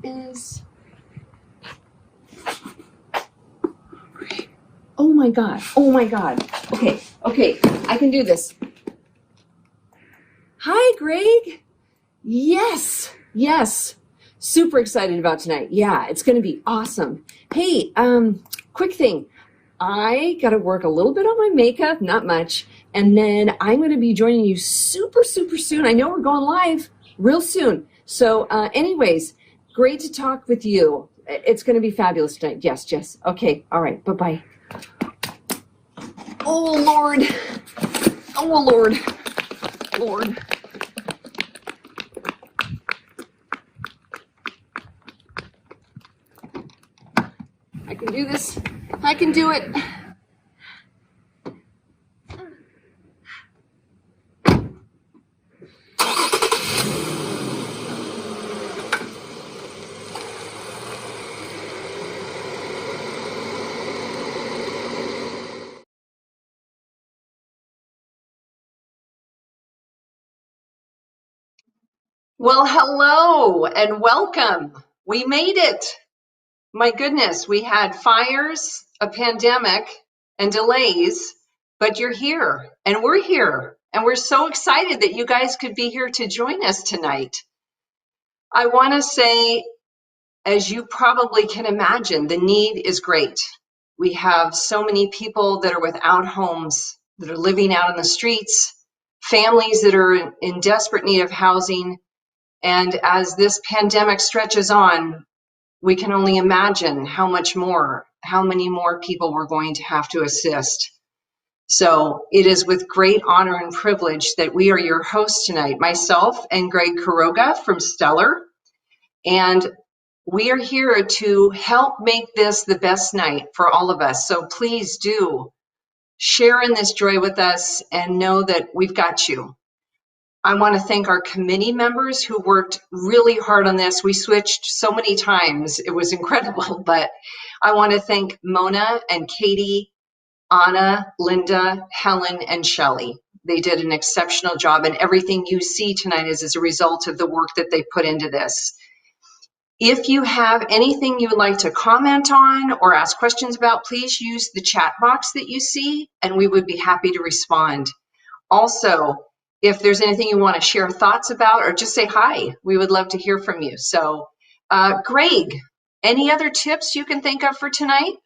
is... Oh my God. Oh my God. Okay. I can do this. Hi, Greg. Yes. Super excited about tonight. Yeah, it's going to be awesome. Hey, quick thing. I got to work a little bit on my makeup, not much. And then I'm going to be joining you super soon. I know we're going live real soon. So anyways, great to talk with you. It's going to be fabulous tonight. Yes, Jess. Okay. All right. Bye-bye. Oh, Lord. Lord. I can do this. I can do it. Well, hello and welcome. We made it. My goodness, we had fires, a pandemic, and delays, but you're here and we're here. And we're so excited that you guys could be here to join us tonight. I want to say, as you probably can imagine, the need is great. We have so many people that are without homes, that are living out on the streets, families that are in desperate need of housing. And as this pandemic stretches on, we can only imagine how many more people we're going to have to assist. So it is with great honor and privilege that we are your hosts tonight, myself and Greg Quiroga from Stellar. And we are here to help make this the best night for all of us. So please do share in this joy with us and know that we've got you. I want to thank our committee members who worked really hard on this. We switched so many times. It was incredible, but I want to thank Mona and Katie, Anna, Linda, Helen, and Shelley. They did an exceptional job, and everything you see tonight is as a result of the work that they put into this. If you have anything you would like to comment on or ask questions about, please use the chat box that you see, and we would be happy to respond. Also, if there's anything you want to share thoughts about or just say hi, we would love to hear from you. So, Greg, any other tips you can think of for tonight?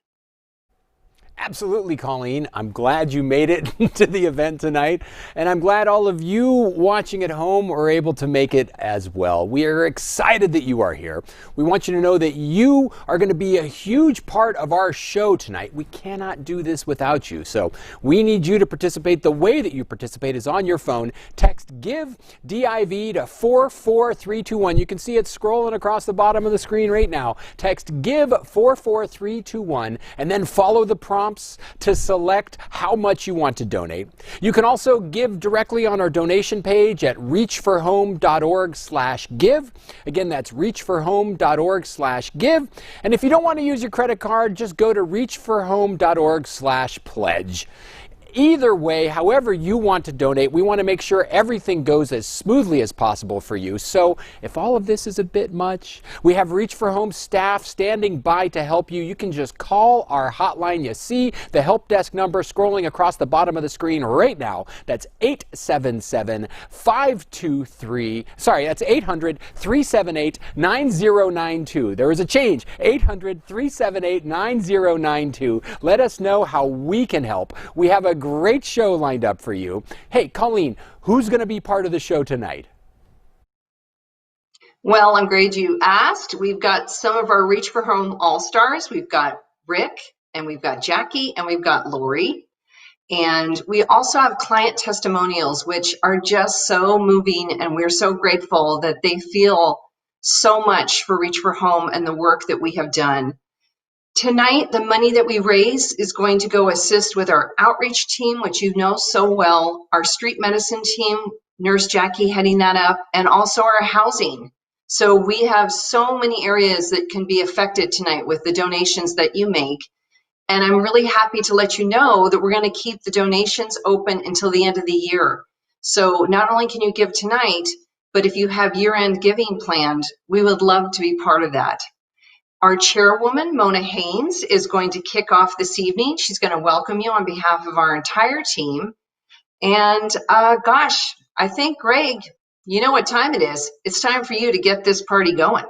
Absolutely, Colleen. I'm glad you made it to the event tonight, and I'm glad all of you watching at home are able to make it as well. We are excited that you are here. We want you to know that you are going to be a huge part of our show tonight. We cannot do this without you, so we need you to participate. The way that you participate is on your phone. Text GIVE, D-I-V, to 44321. You can see it scrolling across the bottom of the screen right now. Text GIVE 44321, and then follow the prompt to select how much you want to donate. You can also give directly on our donation page at reachforhome.org/give. Again, that's reachforhome.org/give. And if you don't want to use your credit card, just go to reachforhome.org/pledge. Either way, however you want to donate, we want to make sure everything goes as smoothly as possible for you. So if all of this is a bit much, we have Reach for Home staff standing by to help you. You can just call our hotline. You see the help desk number scrolling across the bottom of the screen right now. That's 877-523, that's 800-378-9092. There is a change, 800-378-9092. Let us know how we can help. We have a great show lined up for you. Hey, Colleen, who's going to be part of the show tonight? Well, I'm glad you asked. We've got some of our Reach for Home All-Stars. We've got Rick, and we've got Jackie, and we've got Lori. And we also have client testimonials, which are just so moving, and we're so grateful that they feel so much for Reach for Home and the work that we have done. Tonight, the money that we raise is going to go assist with our outreach team, which you know so well, our street medicine team, Nurse Jackie heading that up, and also our housing. So we have so many areas that can be affected tonight with the donations that you make. And I'm really happy to let you know that we're going to keep the donations open until the end of the year. So not only can you give tonight, but if you have year-end giving planned, we would love to be part of that. Our chairwoman, Mona Haynes, is going to kick off this evening. She's going to welcome you on behalf of our entire team. And gosh, I think, Greg, you know what time it is. It's time for you to get this party going.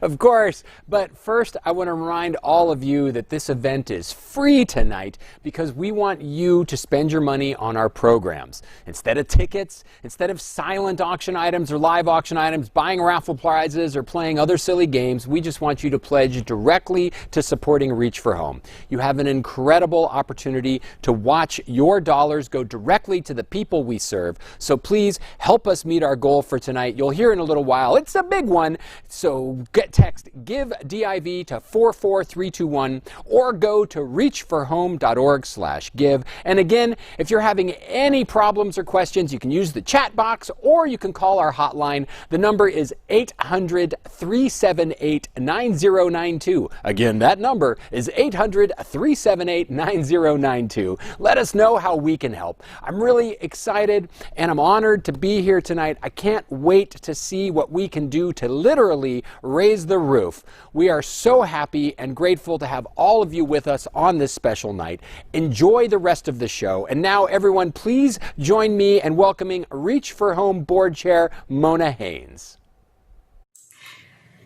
Of course, but first I want to remind all of you that this event is free tonight because we want you to spend your money on our programs. Instead of tickets, instead of silent auction items or live auction items, buying raffle prizes or playing other silly games, we just want you to pledge directly to supporting Reach for Home. You have an incredible opportunity to watch your dollars go directly to the people we serve. So please help us meet our goal for tonight. You'll hear in a little while. It's a big one. So text GIVE DIV to 44321 or go to reachforhome.org/give. And again, if you're having any problems or questions, you can use the chat box or you can call our hotline. The number is 800-378-9092. Again, that number is 800-378-9092. Let us know how we can help. I'm really excited and I'm honored to be here tonight. I can't wait to see what we can do to literally raise the roof. We are so happy and grateful to have all of you with us on this special night. Enjoy the rest of the show. And now, everyone, please join me in welcoming Reach for Home Board Chair Mona Haynes.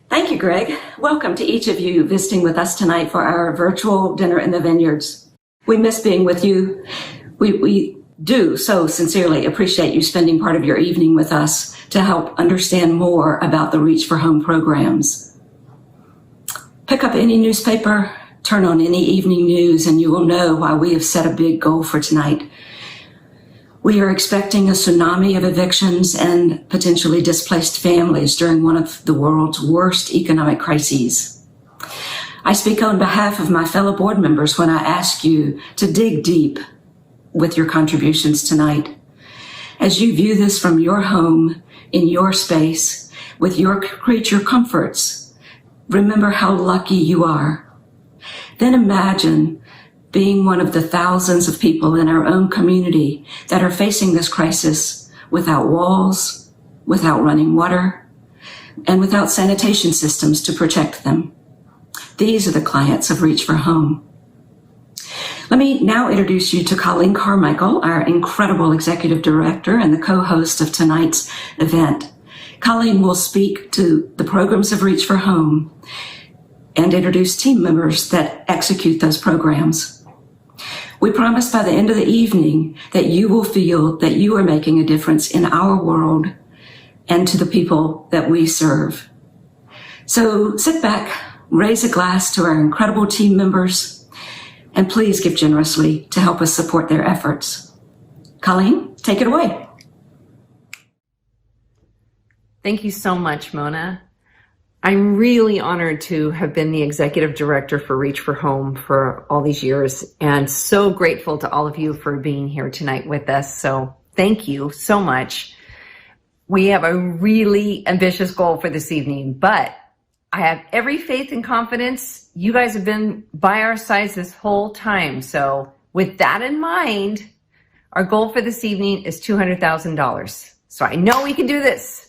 Thank you, Greg. Welcome to each of you visiting with us tonight for our virtual dinner in the Vineyards. We miss being with you. We do so sincerely appreciate you spending part of your evening with us to help understand more about the Reach for Home programs. Pick up any newspaper, turn on any evening news, and you will know why we have set a big goal for tonight. We are expecting a tsunami of evictions and potentially displaced families during one of the world's worst economic crises. I speak on behalf of my fellow board members when I ask you to dig deep with your contributions tonight. As you view this from your home, in your space, with your creature comforts, remember how lucky you are. Then imagine being one of the thousands of people in our own community that are facing this crisis without walls, without running water, and without sanitation systems to protect them. These are the clients of Reach for Home. Let me now introduce you to Colleen Carmichael, our incredible executive director and the co-host of tonight's event. Colleen will speak to the programs of Reach for Home and introduce team members that execute those programs. We promise by the end of the evening that you will feel that you are making a difference in our world and to the people that we serve. So sit back, raise a glass to our incredible team members, and please give generously to help us support their efforts. Colleen, take it away. Thank you so much, Mona. I'm really honored to have been the executive director for Reach for Home for all these years, and so grateful to all of you for being here tonight with us. So thank you so much. We have a really ambitious goal for this evening, but I have every faith and confidence. You guys have been by our sides this whole time. So with that in mind, our goal for this evening is $200,000. So I know we can do this.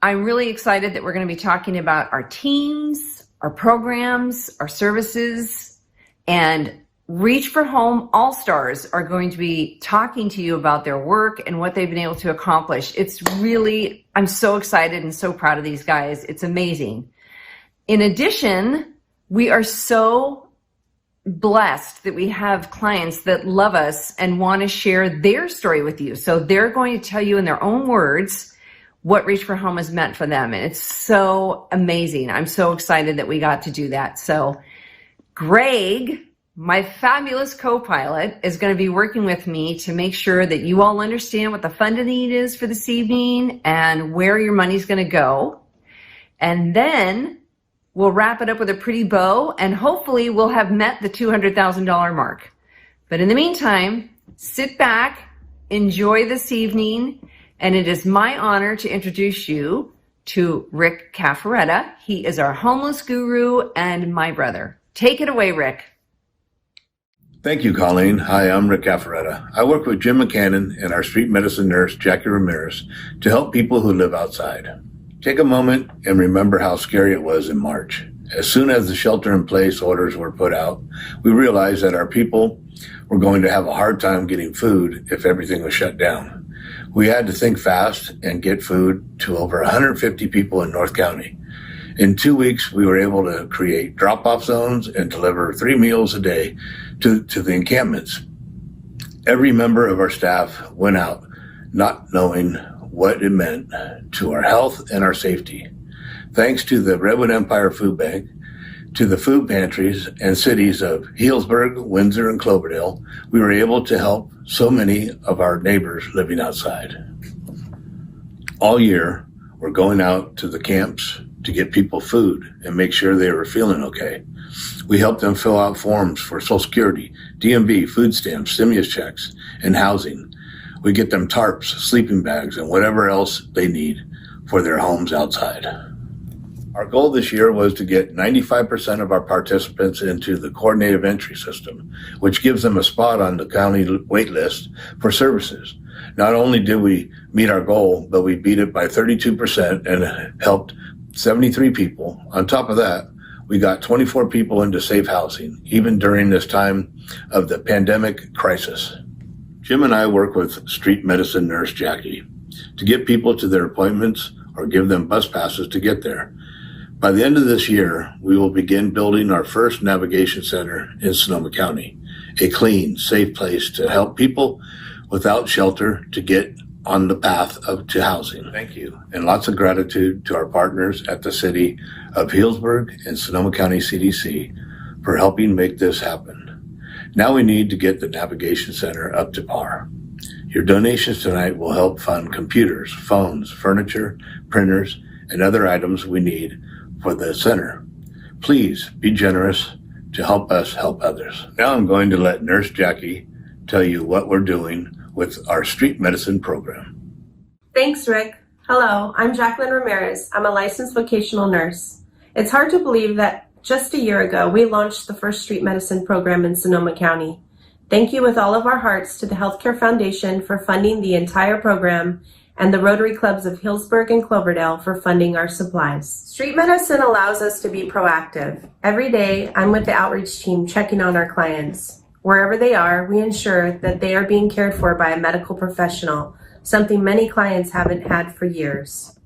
I'm really excited that we're going to be talking about our teams, our programs, our services, and Reach for Home All-Stars are going to be talking to you about their work and what they've been able to accomplish. It's really, I'm so excited and so proud of these guys. It's amazing. In addition, we are so blessed that we have clients that love us and want to share their story with you. So they're going to tell you in their own words what Reach for Home has meant for them. And it's so amazing. I'm so excited that we got to do that. So Greg, my fabulous co-pilot, is going to be working with me to make sure that you all understand what the funding need is for this evening and where your money's going to go. And then we'll wrap it up with a pretty bow, and hopefully we'll have met the $200,000 mark. But in the meantime, sit back, enjoy this evening, and it is my honor to introduce you to Rick Caffaretta. He is our homeless guru and my brother. Take it away, Rick. Thank you, Colleen. Hi, I'm Rick Affaretta. I work with Jim McCannon and our street medicine nurse, Jackie Ramirez, to help people who live outside. Take a moment and remember how scary it was in March. As soon as the shelter-in-place orders were put out, we realized that our people were going to have a hard time getting food if everything was shut down. We had to think fast and get food to over 150 people in North County. In 2 weeks, we were able to create drop-off zones and deliver 3 meals a day to the encampments. Every member of our staff went out not knowing what it meant to our health and our safety. Thanks to the Redwood Empire Food Bank, to the food pantries and cities of Healdsburg, Windsor, and Cloverdale, we were able to help so many of our neighbors living outside. All year, we're going out to the camps to get people food and make sure they were feeling okay. We help them fill out forms for Social Security, DMV, food stamps, stimulus checks, and housing. We get them tarps, sleeping bags, and whatever else they need for their homes outside. Our goal this year was to get 95% of our participants into the coordinated entry system, which gives them a spot on the county wait list for services. Not only did we meet our goal, but we beat it by 32% and helped 73 people. On top of that, we got 24 people into safe housing, even during this time of the pandemic crisis. Jim and I work with street medicine nurse Jackie to get people to their appointments or give them bus passes to get there. By the end of this year, we will begin building our first navigation center in Sonoma County, a clean, safe place to help people without shelter to get on the path to housing. Thank you, and lots of gratitude to our partners at the City of Healdsburg and Sonoma County CDC for helping make this happen. Now we need to get the navigation center up to par. Your donations tonight will help fund computers, phones, furniture, printers, and other items we need for the center. Please be generous to help us help others. Now I'm going to let Nurse Jackie tell you what we're doing with our street medicine program. Thanks, Rick. Hello, I'm Jacqueline Ramirez. I'm a licensed vocational nurse. It's hard to believe that just a year ago, we launched the first street medicine program in Sonoma County. Thank you with all of our hearts to the Healthcare Foundation for funding the entire program and the Rotary Clubs of Healdsburg and Cloverdale for funding our supplies. Street medicine allows us to be proactive. Every day, I'm with the outreach team checking on our clients. Wherever they are, we ensure that they are being cared for by a medical professional, something many clients haven't had for years.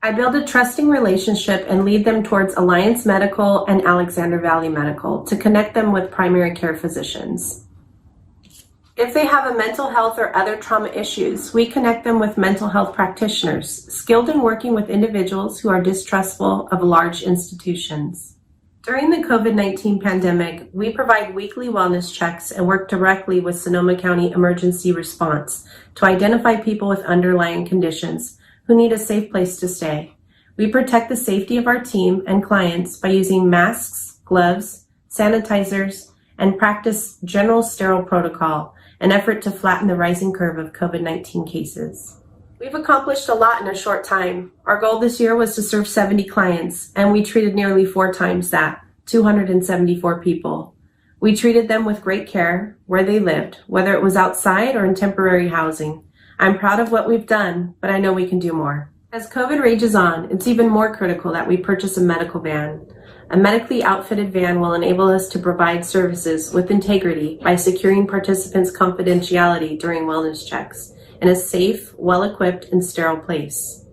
I build a trusting relationship and lead them towards Alliance Medical and Alexander Valley Medical to connect them with primary care physicians. If they have a mental health or other trauma issues, we connect them with mental health practitioners, skilled in working with individuals who are distrustful of large institutions. During the COVID-19 pandemic, we provide weekly wellness checks and work directly with Sonoma County Emergency Response to identify people with underlying conditions who need a safe place to stay. We protect the safety of our team and clients by using masks, gloves, sanitizers, and practice general sterile protocol, an effort to flatten the rising curve of COVID-19 cases. We've accomplished a lot in a short time. Our goal this year was to serve 70 clients, and we treated nearly 4 times that, 274 people. We treated them with great care where they lived, whether it was outside or in temporary housing. I'm proud of what we've done, but I know we can do more. As COVID rages on, it's even more critical that we purchase a medical van. A medically outfitted van will enable us to provide services with integrity by securing participants' confidentiality during wellness checks in a safe, well-equipped, and sterile place.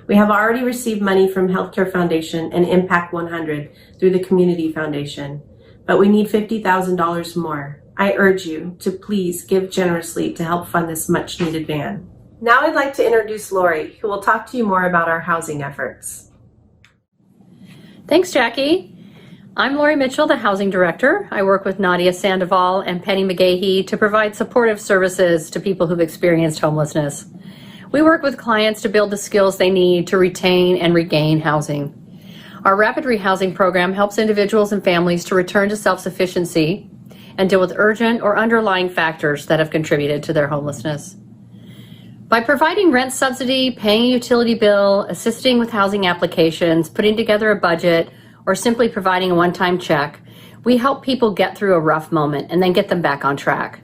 We have already received money from Healthcare Foundation and Impact 100 through the Community Foundation, but we need $50,000 more. I urge you to please give generously to help fund this much-needed van. Now I'd like to introduce Lori, who will talk to you more about our housing efforts. Thanks, Jackie. I'm Lori Mitchell, the Housing Director. I work with Nadia Sandoval and Penny McGahee to provide supportive services to people who've experienced homelessness. We work with clients to build the skills they need to retain and regain housing. Our Rapid Rehousing program helps individuals and families to return to self-sufficiency and deal with urgent or underlying factors that have contributed to their homelessness. By providing rent subsidy, paying a utility bill, assisting with housing applications, putting together a budget, or simply providing a one-time check, We help people get through a rough moment and then get them back on track.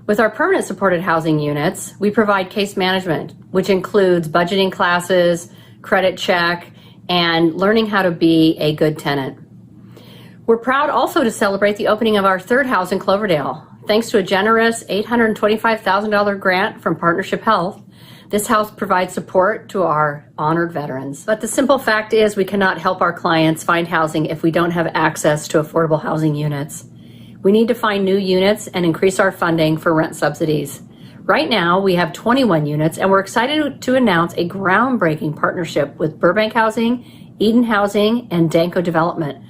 With our permanent supported housing units, we provide case management, which includes budgeting classes, credit check, and learning how to be a good tenant. We're proud also to celebrate the opening of our third house in Cloverdale. Thanks to a generous $825,000 grant from Partnership Health, this house provides support to our honored veterans. But the simple fact is we cannot help our clients find housing if we don't have access to affordable housing units. We need to find new units and increase our funding for rent subsidies. Right now, we have 21 units, and we're excited to announce a groundbreaking partnership with Burbank Housing, Eden Housing, and Danco Development.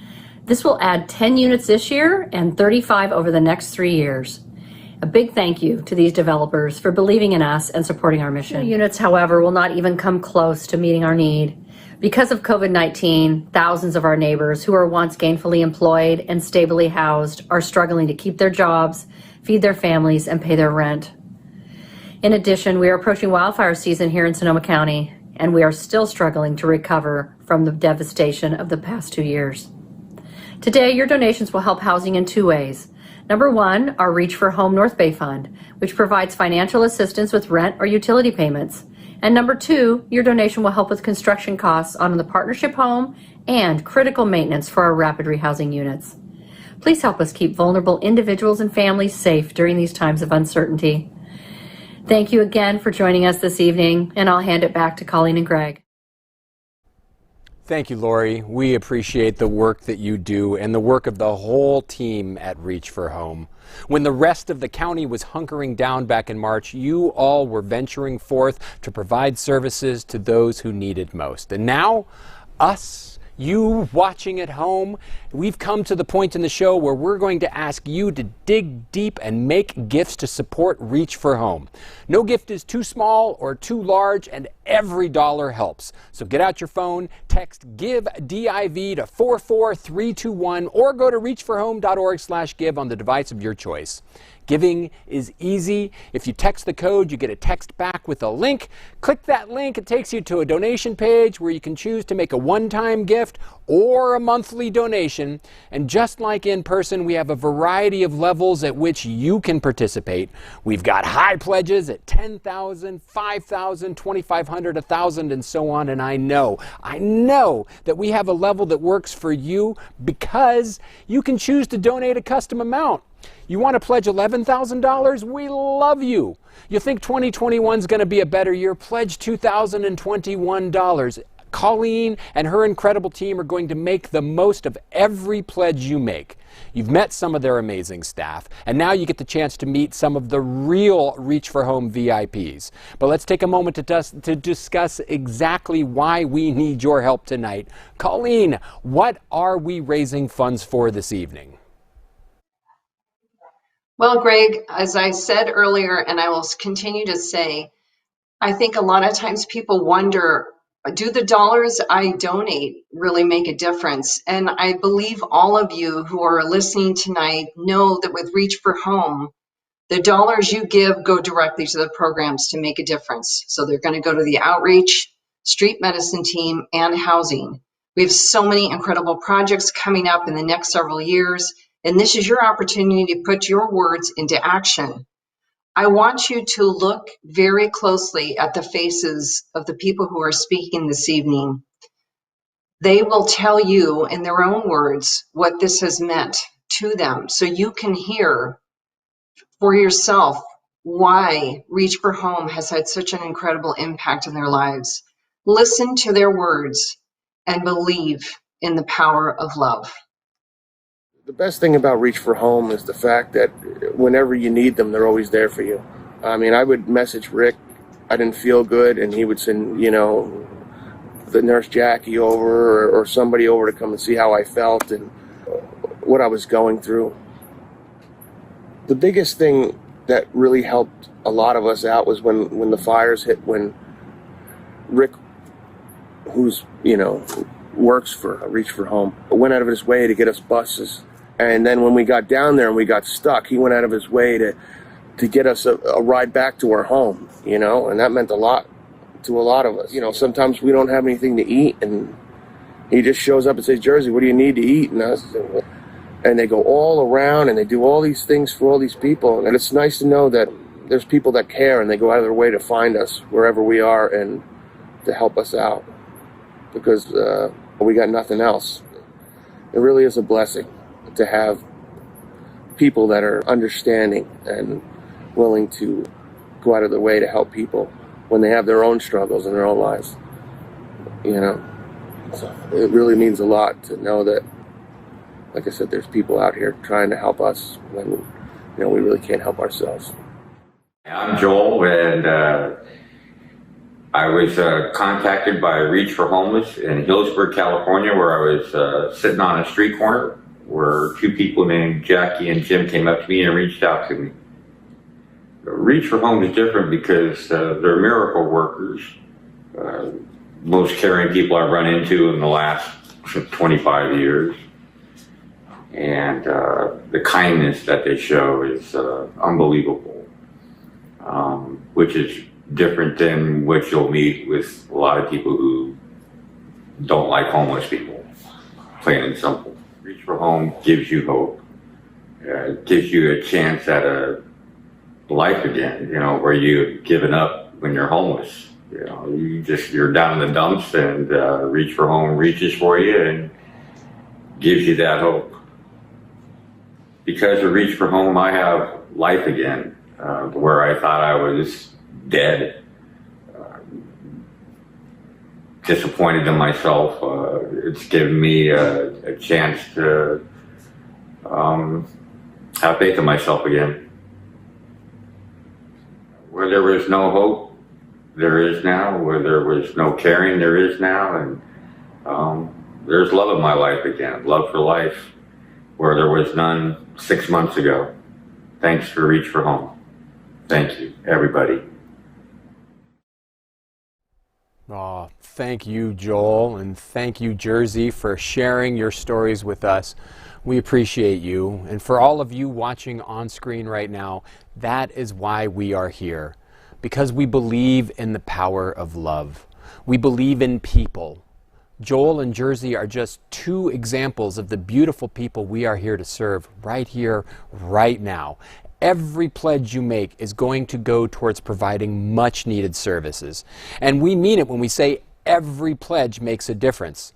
This will add 10 units this year and 35 over the next 3 years. A big thank you to these developers for believing in us and supporting our mission. Units, however, will not even come close to meeting our need. Because of COVID-19, thousands of our neighbors who were once gainfully employed and stably housed are struggling to keep their jobs, feed their families, and pay their rent. In addition, we are approaching wildfire season here in Sonoma County, and we are still struggling to recover from the devastation of the past 2 years. Today, your donations will help housing in 2 ways. Number one, our Reach for Home North Bay Fund, which provides financial assistance with rent or utility payments. And number two, your donation will help with construction costs on the partnership home and critical maintenance for our rapid rehousing units. Please help us keep vulnerable individuals and families safe during these times of uncertainty. Thank you again for joining us this evening, and I'll hand it back to Colleen and Greg. Thank you, Lori. We appreciate the work that you do and the work of the whole team at Reach for Home. When the rest of the county was hunkering down back in March, you all were venturing forth to provide services to those who need it most. And now, you watching at home, we've come to the point in the show where we're going to ask you to dig deep and make gifts to support Reach for Home. No gift is too small or too large, and every dollar helps. So get out your phone, text GIVE DIV to 44321, or go to reachforhome.org/give on the device of your choice. Giving is easy. If you text the code, you get a text back with a link. Click that link. It takes you to a donation page where you can choose to make a one-time gift or a monthly donation. And just like in person, we have a variety of levels at which you can participate. We've got high pledges at $10,000, $5,000, $2,500, $1,000, and so on. And I know that we have a level that works for you because you can choose to donate a custom amount. You want to pledge $11,000? We love you. You think 2021 is going to be a better year? Pledge $2,021. Colleen and her incredible team are going to make the most of every pledge you make. You've met some of their amazing staff, and now you get the chance to meet some of the real Reach for Home VIPs. But let's take a moment to discuss exactly why we need your help tonight. Colleen, what are we raising funds for this evening? Well, Greg, as I said earlier, and I will continue to say, I think a lot of times people wonder, do the dollars I donate really make a difference? And I believe all of you who are listening tonight know that with Reach for Home, the dollars you give go directly to the programs to make a difference. So they're going to go to the outreach, street medicine team, and housing. We have so many incredible projects coming up in the next several years. And this is your opportunity to put your words into action. I want you to look very closely at the faces of the people who are speaking this evening. They will tell you in their own words what this has meant to them, so you can hear for yourself why Reach for Home has had such an incredible impact in their lives. Listen to their words and believe in the power of love. The best thing about Reach for Home is the fact that whenever you need them, they're always there for you. I mean, I would message Rick, I didn't feel good, and he would send, the nurse Jackie over or somebody over to come and see how I felt and what I was going through. The biggest thing that really helped a lot of us out was when the fires hit, when Rick, who's, works for Reach for Home, went out of his way to get us buses. And then when we got down there and we got stuck, he went out of his way to get us a ride back to our home, and that meant a lot to a lot of us. Sometimes we don't have anything to eat, and he just shows up and says, Jersey, what do you need to eat? And and they go all around and they do all these things for all these people. And it's nice to know that there's people that care and they go out of their way to find us wherever we are and to help us out, because we got nothing else. It really is a blessing to have people that are understanding and willing to go out of their way to help people when they have their own struggles in their own lives. You know, so it really means a lot to know that, like I said, there's people out here trying to help us when, you know, we really can't help ourselves. I'm Joel, and I was contacted by Reach for Homeless in Hillsburg, California, where I was sitting on a street corner where two people named Jackie and Jim came up to me and reached out to me. Reach for Home is different because they're miracle workers. Most caring people I've run into in the last 25 years. And the kindness that they show is unbelievable, which is different than what you'll meet with a lot of people who don't like homeless people, plain and simple. Reach for Home gives you hope, gives you a chance at a life again, you know, where you've given up when you're homeless. You know, you're down in the dumps, and Reach for Home reaches for you and gives you that hope. Because of Reach for Home, I have life again, where I thought I was dead, disappointed in myself. It's given me a chance to have faith in myself again. Where there was no hope, there is now. Where there was no caring, there is now. And there's love in my life again, love for life, where there was none 6 months ago. Thanks for Reach for Home. Thank you, everybody. Oh, thank you, Joel, and thank you, Jersey, for sharing your stories with us. We appreciate you. And for all of you watching on screen right now, that is why we are here. Because we believe in the power of love. We believe in people. Joel and Jersey are just two examples of the beautiful people we are here to serve right here, right now. Every pledge you make is going to go towards providing much needed services. And we mean it when we say every pledge makes a difference.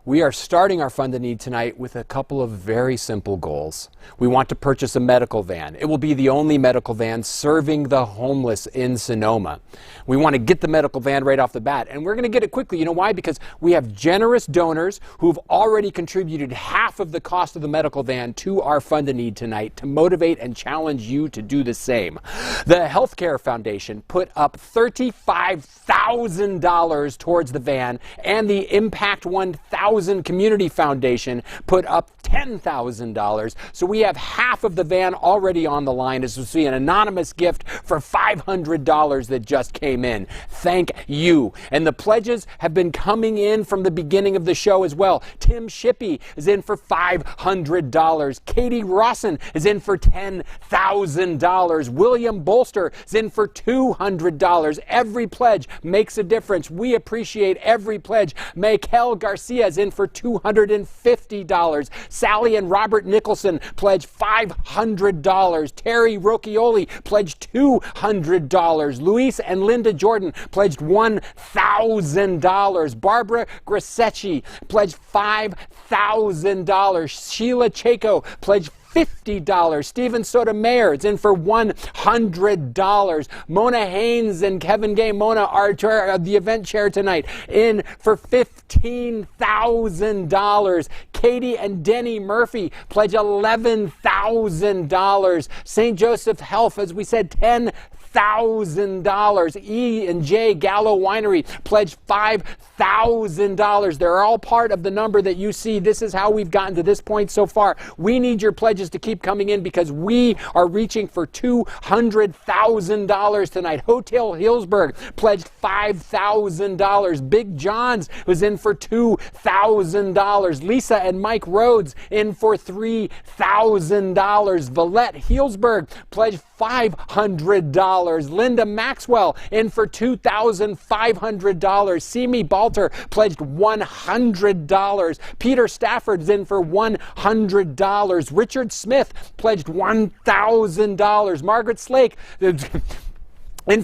We are starting our Fund a Need tonight with a couple of very simple goals. We want to purchase a medical van. It will be the only medical van serving the homeless in Sonoma. We want to get the medical van right off the bat, and we're going to get it quickly. You know why? Because we have generous donors who've already contributed half of the cost of the medical van to our Fund a Need tonight to motivate and challenge you to do the same. The Healthcare Foundation put up $35,000 towards the van, and the Impact 1000 Community Foundation put up $10,000. So we have half of the van already on the line as we see an anonymous gift for $500 that just came in. Thank you. And the pledges have been coming in from the beginning of the show as well. Tim Shippey is in for $500. Katie Rawson is in for $10,000. William Bolster is in for $200. Every pledge makes a difference. We appreciate every pledge. Mikel Garcia is in for $250. Sally and Robert Nicholson pledged $500. Terry Rocchioli pledged $200. Luis and Linda Jordan pledged $1,000. Barbara Grasecci pledged $5,000. Sheila Chaco pledged $50. Stephen Sotomayor is in for $100. Mona Haynes and Kevin Gay, Mona, are the event chair tonight, in for $15,000. Katie and Denny Murphy pledge $11,000. St. Joseph Health, as we said, $10,000. E and J Gallo Winery pledged $5,000. They're all part of the number that you see. This is how we've gotten to this point so far. We need your pledges to keep coming in because we are reaching for $200,000 tonight. Hotel Hillsburg pledged $5,000. Big John's was in for $2,000. Lisa and Mike Rhodes in for $3,000. Valette Hillsburg pledged $500. $2,500. Linda Maxwell in for $2,500. Simi Balter pledged $100. Peter Stafford's in for $100. Richard Smith pledged $1,000. Margaret Slake in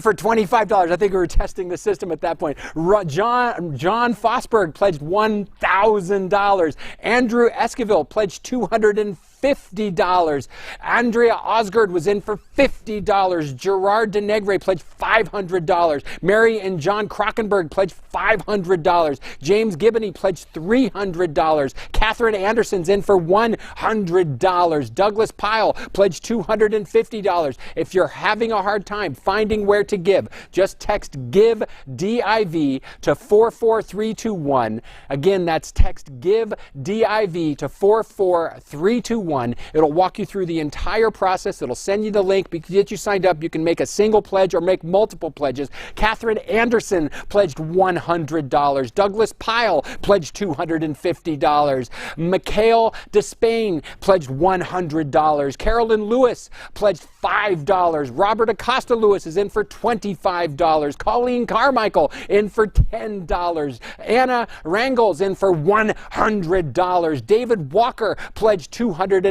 for $25. I think we were testing the system at that point. John Fosberg pledged $1,000. Andrew Esquivel pledged $250. Andrea Osgard was in for $50. Gerard Denegre pledged $500. Mary and John Krockenberg pledged $500. James Gibney pledged $300. Catherine Anderson's in for $100. Douglas Pyle pledged $250. If you're having a hard time finding where to give, just text GIVE DIV to 44321. Again, that's text GIVE DIV to 44321. It'll walk you through the entire process. It'll send you the link. Get you signed up. You can make a single pledge or make multiple pledges. Catherine Anderson pledged $100. Douglas Pyle pledged $250. Mikhail Despain pledged $100. Carolyn Lewis pledged $5. Robert Acosta Lewis is in for $25. Colleen Carmichael in for $10. Anna Rangels in for $100. David Walker pledged $250.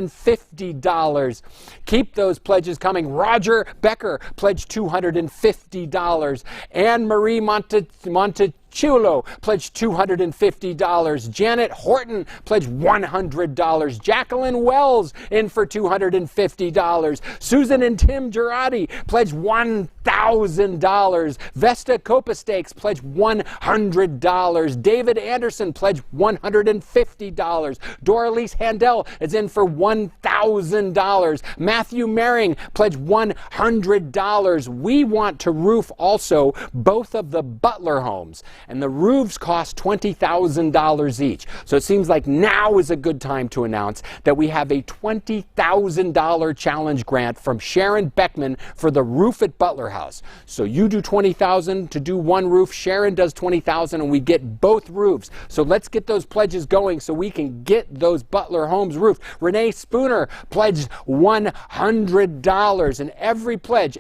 Keep those pledges coming. Roger Becker pledged $250. Anne Marie Montechulo pledged $250. Janet Horton pledged $100. Jacqueline Wells in for $250. Susan and Tim Girardi pledged $1,000. Vesta Copastakes pledged $100. David Anderson pledged $150. Doralice Handel is in for $1,000. Matthew Maring pledged $100. We want to roof also both of the Butler homes, and the roofs cost $20,000 each. So it seems like now is a good time to announce that we have a $20,000 challenge grant from Sharon Beckman for the roof at Butler House. So you do $20,000 to do one roof, Sharon does $20,000, and we get both roofs. So let's get those pledges going so we can get those Butler homes roofed. Renee Spooner pledged $100, and every pledge,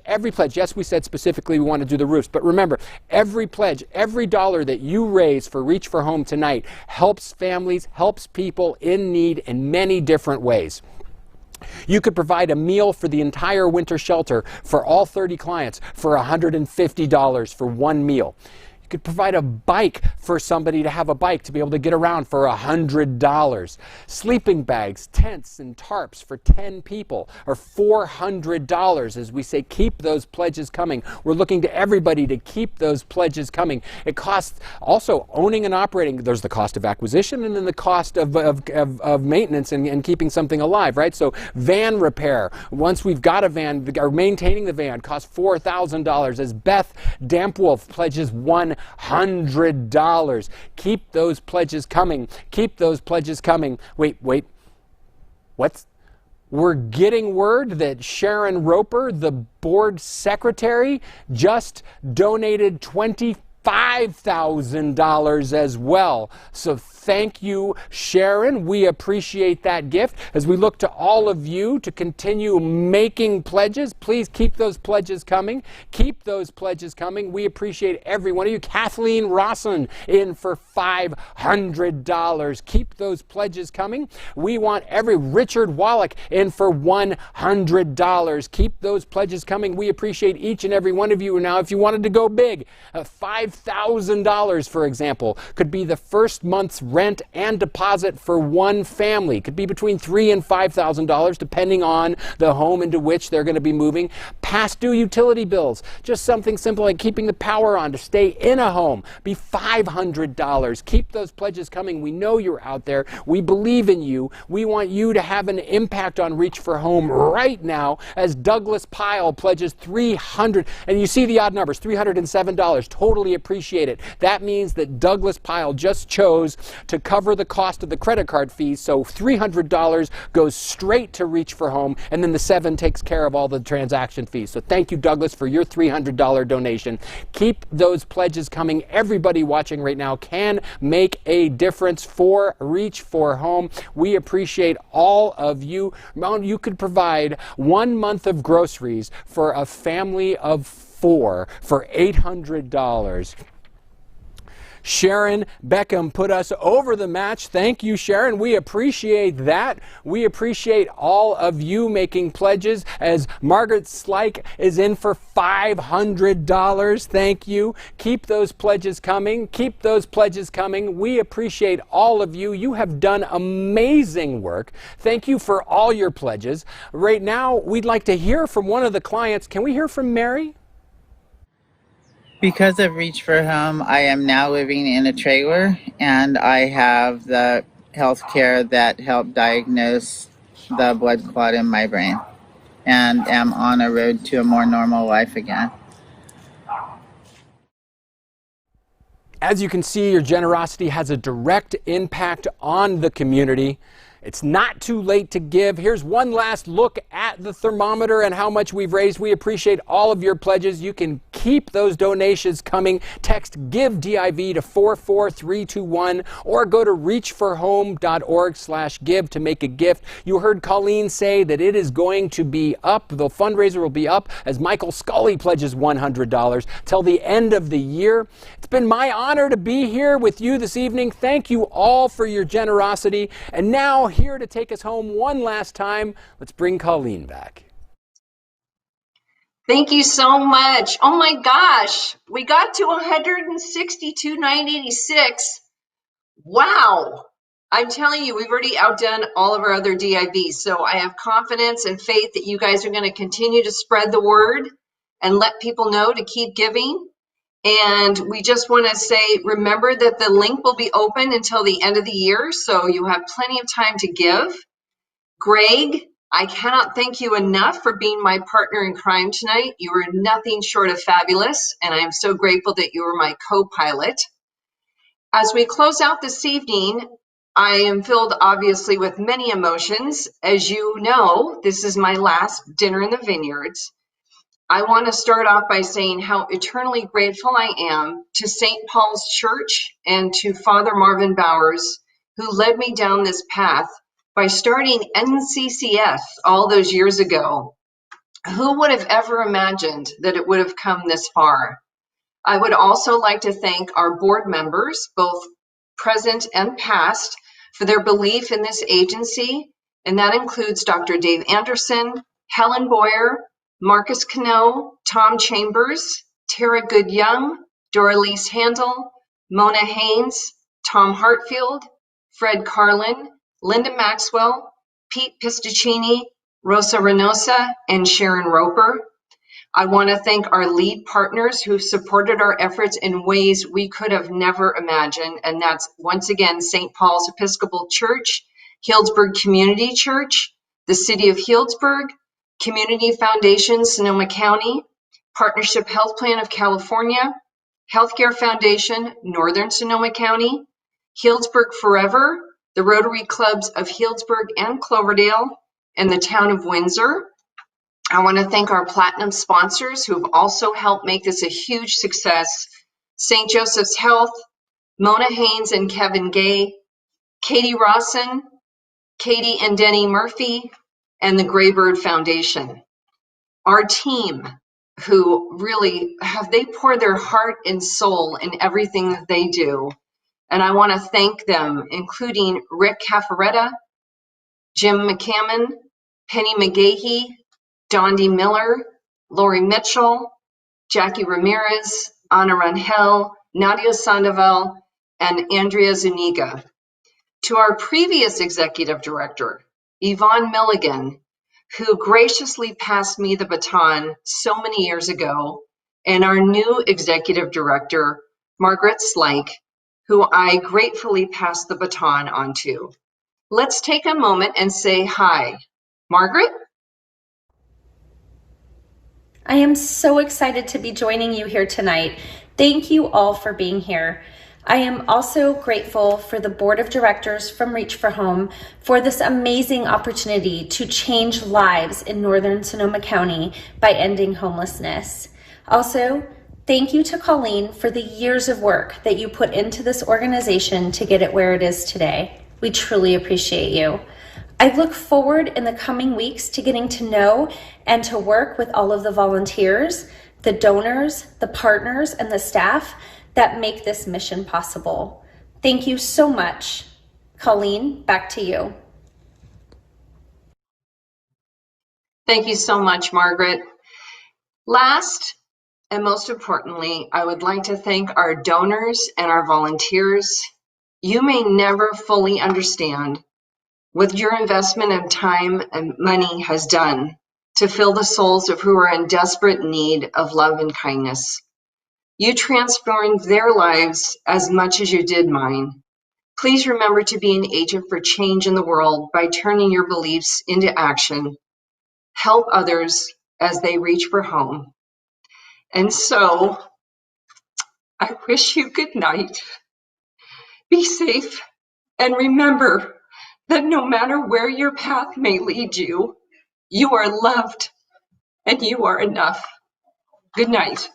yes, we said specifically we want to do the roofs, but remember, every pledge, every dollar that you raise for Reach for Home tonight helps families, helps people in need in many different ways. You could provide a meal for the entire winter shelter for all 30 clients for $150 for one meal. You could provide a bike for somebody to have a bike to be able to get around for $100. Sleeping bags, tents, and tarps for 10 people are $400. As we say, keep those pledges coming. We're looking to everybody to keep those pledges coming. It costs also owning and operating. There's the cost of acquisition and then the cost of maintenance and keeping something alive, right? So van repair, once we've got a van, or maintaining the van costs $4,000. As Beth Dampwolf pledges $100. Keep those pledges coming. Keep those pledges coming. Wait. We're getting word that Sharon Roper, the board secretary, just donated $25,000 as well. So thank you, Sharon. We appreciate that gift. As we look to all of you to continue making pledges, please keep those pledges coming. Keep those pledges coming. We appreciate every one of you. Kathleen Rosson in for $500. Keep those pledges coming. We want Richard Wallach in for $100. Keep those pledges coming. We appreciate each and every one of you. Now, if you wanted to go big, $5,000, for example, could be the first month's rent and deposit for one family. Could be between $3,000 and $5,000 depending on the home into which they're going to be moving. Past due utility bills, just something simple like keeping the power on to stay in a home, be $500. Keep those pledges coming. We know you're out there. We believe in you. We want you to have an impact on Reach for Home right now as Douglas Pyle pledges $300, and you see the odd numbers, $307. Totally appreciate it. That means that Douglas Pyle just chose to cover the cost of the credit card fees, so $300 goes straight to Reach for Home, and then the $7 takes care of all the transaction fees. So thank you, Douglas, for your $300 donation. Keep those pledges coming. Everybody watching right now can make a difference for Reach for Home. We appreciate all of you. You could provide 1 month of groceries for a family of 4 for $800. Sharon Beckham put us over the match. Thank you, Sharon. We appreciate that. We appreciate all of you making pledges, as Margaret Slike is in for $500. Thank you. Keep those pledges coming. Keep those pledges coming. We appreciate all of you. You have done amazing work. Thank you for all your pledges. Right now, we'd like to hear from one of the clients. Can we hear from Mary? Because of Reach for Home, I am now living in a trailer, and I have the health care that helped diagnose the blood clot in my brain, and am on a road to a more normal life again. As you can see, your generosity has a direct impact on the community. It's not too late to give. Here's one last look at the thermometer and how much we've raised. We appreciate all of your pledges. You can keep those donations coming. Text GIVE-DIV to 44321 or go to reachforhome.org/give to make a gift. You heard Colleen say that it is going to be up. The fundraiser will be up as Michael Scully pledges $100 till the end of the year. It's been my honor to be here with you this evening. Thank you all for your generosity. And now, here to take us home one last time, let's bring Colleen back. Thank you so much. Oh my gosh, we got to 162,986. Wow. I'm telling you, we've already outdone all of our other DIVs. So I have confidence and faith that you guys are going to continue to spread the word and let people know to keep giving. And we just want to say, remember that the link will be open until the end of the year, so you have plenty of time to give. Greg, I cannot thank you enough for being my partner in crime tonight. You were nothing short of fabulous, and I am so grateful that you were my co-pilot. As we close out this evening, I am filled obviously with many emotions. As you know, this is my last dinner in the Vineyards. I want to start off by saying how eternally grateful I am to St. Paul's Church and to Father Marvin Bowers, who led me down this path by starting NCCS all those years ago. Who would have ever imagined that it would have come this far? I would also like to thank our board members, both present and past, for their belief in this agency, and that includes Dr. Dave Anderson, Helen Boyer, Marcus Cano, Tom Chambers, Tara Good-Young, Doralise Handel, Mona Haynes, Tom Hartfield, Fred Carlin, Linda Maxwell, Pete Pisticini, Rosa Reynosa, and Sharon Roper. I want to thank our lead partners who supported our efforts in ways we could have never imagined, and that's once again St. Paul's Episcopal Church, Healdsburg Community Church, the City of Healdsburg, Community Foundation, Sonoma County, Partnership Health Plan of California, Healthcare Foundation, Northern Sonoma County, Healdsburg Forever, the Rotary Clubs of Healdsburg and Cloverdale, and the Town of Windsor. I want to thank our platinum sponsors who have also helped make this a huge success. St. Joseph's Health, Mona Haynes and Kevin Gay, Katie Rawson, Katie and Denny Murphy, and the Graybird Foundation. Our team, who really they pour their heart and soul in everything that they do. And I want to thank them, including Rick Caffaretta, Jim McCammon, Penny McGahee, Dondi Miller, Lori Mitchell, Jackie Ramirez, Anna Rangel, Nadia Sandoval, and Andrea Zuniga. To our previous executive director, Yvonne Milligan, who graciously passed me the baton so many years ago, and our new executive director, Margaret Slike, who I gratefully pass the baton on to. Let's take a moment and say hi. Margaret? I am so excited to be joining you here tonight. Thank you all for being here. I am also grateful for the board of directors from Reach for Home for this amazing opportunity to change lives in northern Sonoma County by ending homelessness. Also, thank you to Colleen for the years of work that you put into this organization to get it where it is today. We truly appreciate you. I look forward in the coming weeks to getting to know and to work with all of the volunteers, the donors, the partners, and the staff that make this mission possible. Thank you so much. Colleen, back to you. Thank you so much, Margaret. Last and most importantly, I would like to thank our donors and our volunteers. You may never fully understand what your investment of time and money has done to fill the souls of who are in desperate need of love and kindness. You transformed their lives as much as you did mine. Please remember to be an agent for change in the world by turning your beliefs into action. Help others as they reach for home. And so, I wish you good night. Be safe, and remember that no matter where your path may lead you, you are loved and you are enough. Good night.